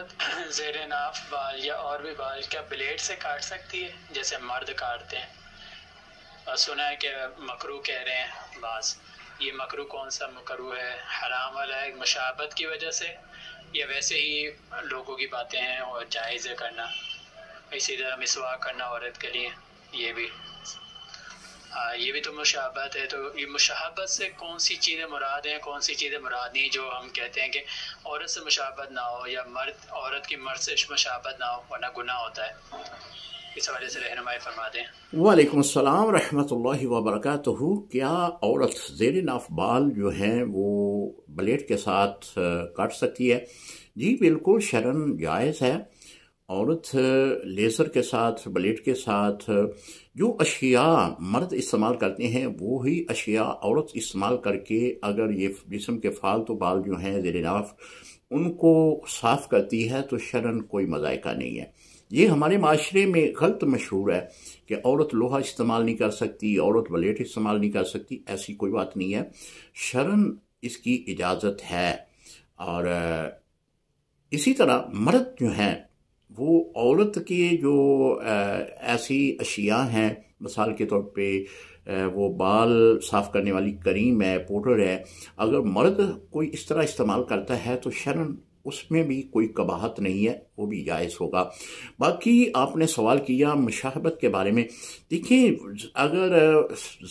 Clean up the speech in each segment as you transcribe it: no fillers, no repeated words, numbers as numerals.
عورت زیر ناف بال یا اور بھی بال کیا بلیڈ سے کاٹ سکتی ہے جیسے مرد کاٹتے ہیں؟ اور سنا ہے کہ مکروہ کہہ رہے ہیں بعض، یہ مکروہ کون سا مکروہ ہے؟ حرام والا ہے مشابہت کی وجہ سے، یا ویسے ہی لوگوں کی باتیں ہیں اور جائز ہے کرنا؟ اسی طرح مسواک کرنا عورت کے لیے، یہ بھی تو مشابہت ہے۔ تو یہ مشابہت سے کون سی چیزیں مراد ہیں، کون سی چیزیں مراد نہیں، جو ہم کہتے ہیں کہ عورت سے مشابہت نہ ہو یا عورت کی مرد سے مشابہت نہ ہو ورنہ گناہ ہوتا ہے؟ اس حوالے سے رہنمائی فرما دیں۔ وعلیکم السلام ورحمۃ اللہ وبرکاتہ۔ کیا عورت زیر ناف بال جو ہیں وہ بلیڈ کے ساتھ کاٹ سکتی ہے؟ جی بالکل شرعاً جائز ہے۔ عورت لیزر کے ساتھ، بلیڈ کے ساتھ جو اشیاء مرد استعمال کرتے ہیں وہی اشیاء عورت استعمال کر کے اگر یہ جسم کے فالتو بال جو ہیں زیر ناف ان کو صاف کرتی ہے تو شرعاً کوئی مذائقہ نہیں ہے۔ یہ ہمارے معاشرے میں غلط مشہور ہے کہ عورت لوہا استعمال نہیں کر سکتی، عورت بلیڈ استعمال نہیں کر سکتی، ایسی کوئی بات نہیں ہے۔ شرعاً اس کی اجازت ہے۔ اور اسی طرح مرد جو ہیں وہ عورت کے جو ایسی اشیاء ہیں، مثال کے طور پہ وہ بال صاف کرنے والی کریم ہے، پاؤڈر ہے، اگر مرد کوئی اس طرح استعمال کرتا ہے تو شرعاً اس میں بھی کوئی قباحت نہیں ہے، وہ بھی جائز ہوگا۔ باقی آپ نے سوال کیا مشابہت کے بارے میں، دیکھیں اگر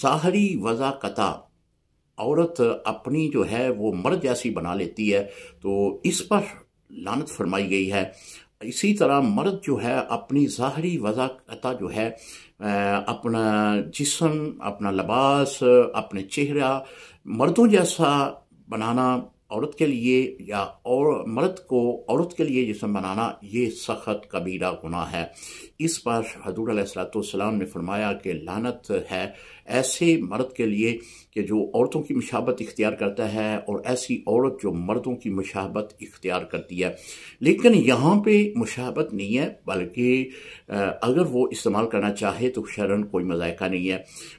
ظاہری وضاحت عورت اپنی جو ہے وہ مرد جیسی بنا لیتی ہے تو اس پر لعنت فرمائی گئی ہے۔ اسی طرح مرد جو ہے اپنی ظاہری وضاحت جو ہے اپنا جسم، اپنا لباس، اپنے چہرہ مردوں جیسا بنانا عورت کے لیے، یا اور مرد کو عورت کے لیے جسم بنانا، یہ سخت کبیرہ گناہ ہے۔ اس پر حضور علیہ السلام نے فرمایا کہ لعنت ہے ایسے مرد کے لیے کہ جو عورتوں کی مشابہت اختیار کرتا ہے، اور ایسی عورت جو مردوں کی مشابہت اختیار کرتی ہے۔ لیکن یہاں پہ مشابہت نہیں ہے، بلکہ اگر وہ استعمال کرنا چاہے تو شرعاً کوئی مذائقہ نہیں ہے۔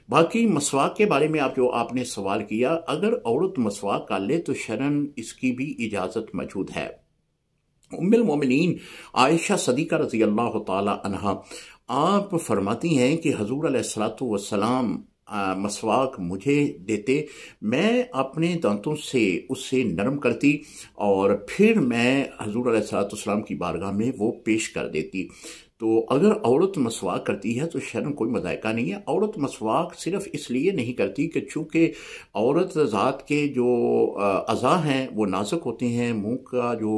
باقی مسواک کے بارے میں آپ نے سوال کیا، اگر عورت مسواک کر لے تو شرعاً اس کی بھی اجازت موجود ہے۔ ام المومنین عائشہ صدیقہ رضی اللہ تعالی عنہا آپ فرماتی ہیں کہ حضور علیہ السلام مسواک مجھے دیتے، میں اپنے دانتوں سے اسے نرم کرتی اور پھر میں حضور علیہ السلام کی بارگاہ میں وہ پیش کر دیتی۔ تو اگر عورت مسواک کرتی ہے تو شرعاً کوئی مذائقہ نہیں ہے۔ عورت مسواک صرف اس لیے نہیں کرتی کہ چونکہ عورت ذات کے جو اعضاء ہیں وہ نازک ہوتے ہیں، منہ کا جو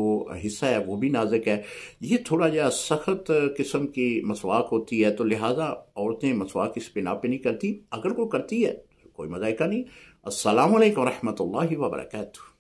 حصہ ہے وہ بھی نازک ہے، یہ تھوڑا جا سخت قسم کی مسواک ہوتی ہے، تو لہٰذا عورتیں مسواک اس بنا پہ نہیں کرتی۔ اگر کوئی کرتی ہے تو کوئی مذائقہ نہیں۔ السلام علیکم ورحمۃ اللہ وبرکاتہ۔